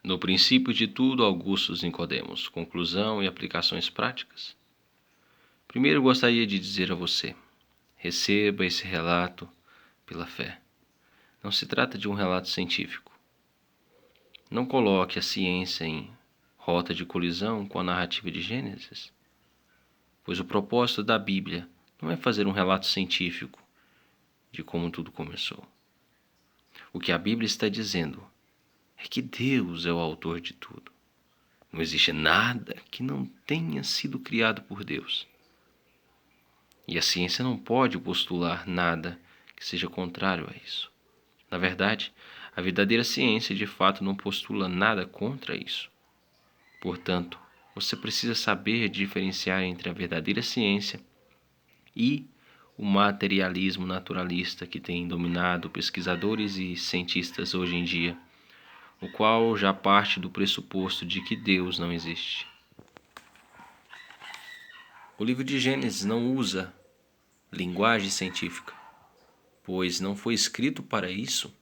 No princípio de tudo, Augustus Nicodemos, conclusão e aplicações práticas. Primeiro gostaria de dizer a você, receba esse relato pela fé. Não se trata de um relato científico. Não coloque a ciência em rota de colisão com a narrativa de Gênesis, pois o propósito da Bíblia não é fazer um relato científico de como tudo começou. O que a Bíblia está dizendo é que Deus é o autor de tudo. Não existe nada que não tenha sido criado por Deus. E a ciência não pode postular nada que seja contrário a isso. Na verdade, a verdadeira ciência de fato não postula nada contra isso. Portanto, você precisa saber diferenciar entre a verdadeira ciência e o materialismo naturalista que tem dominado pesquisadores e cientistas hoje em dia, o qual já parte do pressuposto de que Deus não existe. O livro de Gênesis não usa linguagem científica, pois não foi escrito para isso.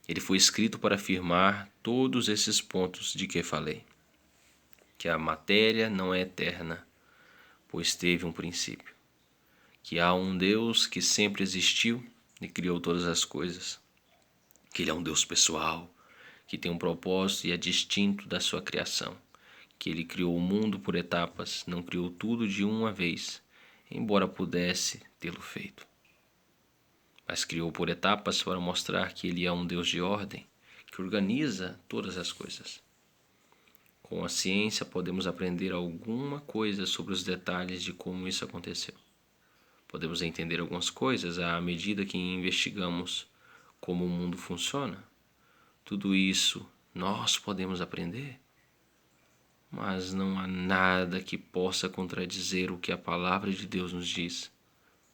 Ele foi escrito para afirmar todos esses pontos de que falei. Que a matéria não é eterna, pois teve um princípio. Que há um Deus que sempre existiu e criou todas as coisas. Que Ele é um Deus pessoal, que tem um propósito e é distinto da sua criação. Que Ele criou o mundo por etapas, não criou tudo de uma vez, embora pudesse tê-lo feito. Mas criou por etapas para mostrar que Ele é um Deus de ordem, que organiza todas as coisas. Com a ciência podemos aprender alguma coisa sobre os detalhes de como isso aconteceu. Podemos entender algumas coisas à medida que investigamos como o mundo funciona. Tudo isso nós podemos aprender, mas não há nada que possa contradizer o que a palavra de Deus nos diz.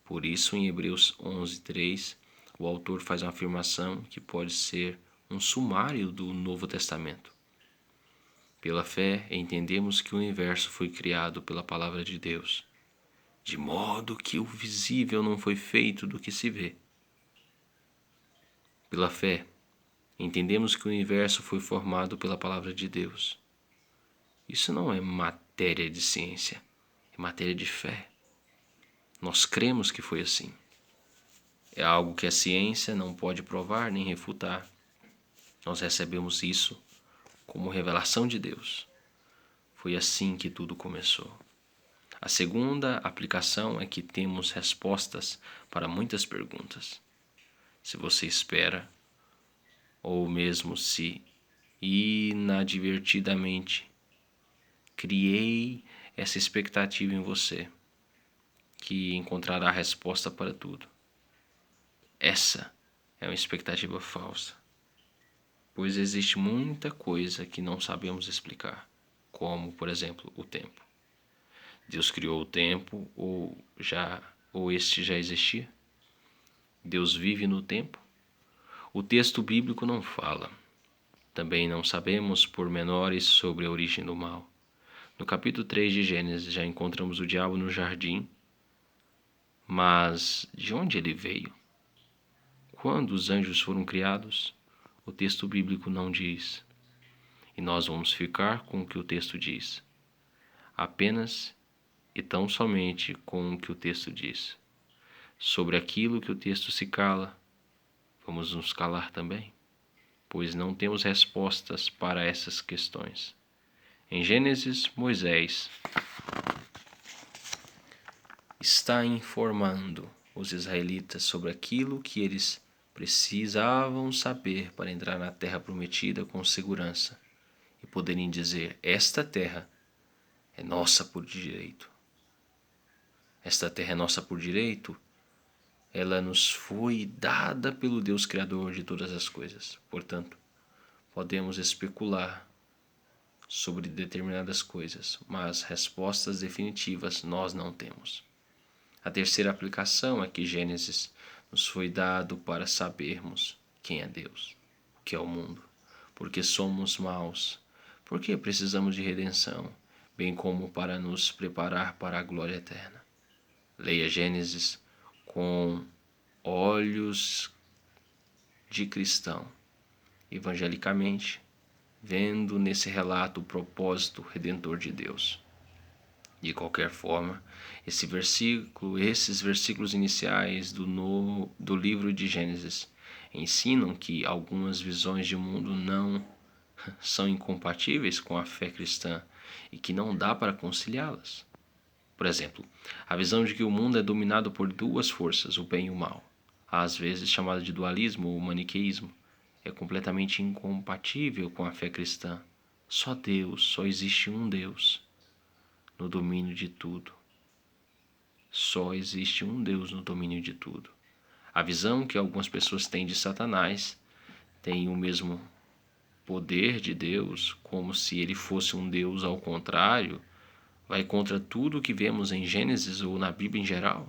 Por isso, em Hebreus 11:3, o autor faz uma afirmação que pode ser um sumário do Novo Testamento. Pela fé, entendemos que o universo foi criado pela palavra de Deus, de modo que o visível não foi feito do que se vê. Pela fé, entendemos que o universo foi formado pela palavra de Deus. Isso não é matéria de ciência, é matéria de fé. Nós cremos que foi assim. É algo que a ciência não pode provar nem refutar. Nós recebemos isso como revelação de Deus. Foi assim que tudo começou. A segunda aplicação é que temos respostas para muitas perguntas. Se você espera, ou mesmo se inadvertidamente criei essa expectativa em você, que encontrará a resposta para tudo. Essa é uma expectativa falsa, pois existe muita coisa que não sabemos explicar, como, por exemplo, o tempo. Deus criou o tempo ou este já existia? Deus vive no tempo? O texto bíblico não fala. Também não sabemos pormenores sobre a origem do mal. No capítulo 3 de Gênesis já encontramos o diabo no jardim, mas de onde ele veio? Quando os anjos foram criados? O texto bíblico não diz. E nós vamos ficar com o que o texto diz. Apenas e tão somente com o que o texto diz. Sobre aquilo que o texto se cala, vamos nos calar também, pois não temos respostas para essas questões. Em Gênesis, Moisés está informando os israelitas sobre aquilo que eles precisavam saber para entrar na terra prometida com segurança e poderem dizer: esta terra é nossa por direito. Esta terra é nossa por direito, ela nos foi dada pelo Deus Criador de todas as coisas. Portanto, podemos especular sobre determinadas coisas, mas respostas definitivas nós não temos. A terceira aplicação é que Gênesis nos foi dado para sabermos quem é Deus, o que é o mundo, porque somos maus, porque precisamos de redenção, bem como para nos preparar para a glória eterna. Leia Gênesis com olhos de cristão, evangelicamente, vendo nesse relato o propósito redentor de Deus. De qualquer forma, esses versículos iniciais do livro de Gênesis ensinam que algumas visões de mundo não são incompatíveis com a fé cristã e que não dá para conciliá-las. Por exemplo, a visão de que o mundo é dominado por duas forças, o bem e o mal, às vezes chamada de dualismo ou maniqueísmo, é completamente incompatível com a fé cristã. Só existe um Deus no domínio de tudo. Só existe um Deus no domínio de tudo. A visão que algumas pessoas têm de Satanás tem o mesmo poder de Deus, como se ele fosse um Deus ao contrário, vai contra tudo o que vemos em Gênesis ou na Bíblia em geral.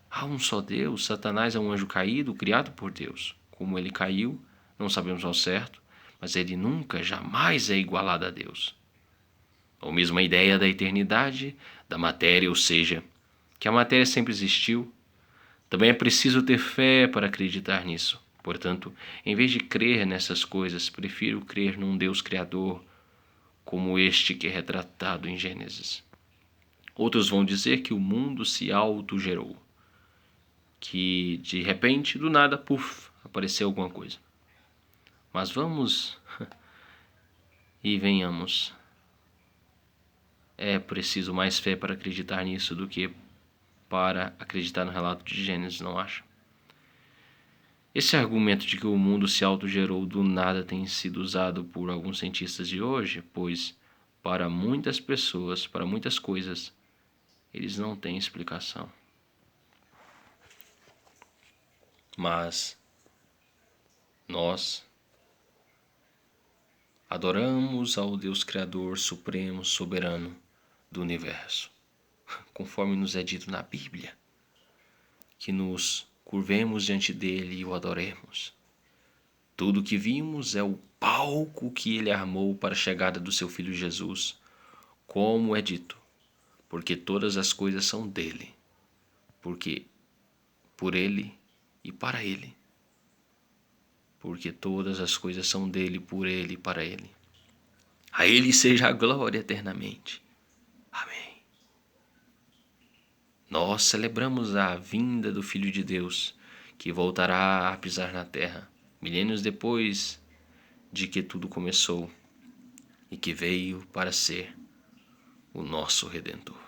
Há um só Deus, Satanás é um anjo caído, criado por Deus. Como ele caiu, não sabemos ao certo, mas ele nunca, jamais é igualado a Deus. Ou mesmo a ideia da eternidade, da matéria, ou seja, que a matéria sempre existiu. Também é preciso ter fé para acreditar nisso. Portanto, em vez de crer nessas coisas, prefiro crer num Deus Criador, como este que é retratado em Gênesis. Outros vão dizer que o mundo se autogerou, que de repente, do nada, puf, apareceu alguma coisa. Mas vamos e venhamos. É preciso mais fé para acreditar nisso do que para acreditar no relato de Gênesis, não acha? Esse argumento de que o mundo se autogerou do nada tem sido usado por alguns cientistas de hoje, pois para muitas pessoas, para muitas coisas, eles não têm explicação. Mas nós adoramos ao Deus Criador, Supremo, Soberano do Universo, conforme nos é dito na Bíblia, que nos curvemos diante dele e o adoremos. Tudo o que vimos é o palco que ele armou para a chegada do seu Filho Jesus, como é dito, porque todas as coisas são dele, porque por ele e para ele. Porque todas as coisas são dele, por ele e para ele. A ele seja a glória eternamente. Amém. Nós celebramos a vinda do Filho de Deus, que voltará a pisar na terra, milênios depois de que tudo começou, e que veio para ser o nosso Redentor.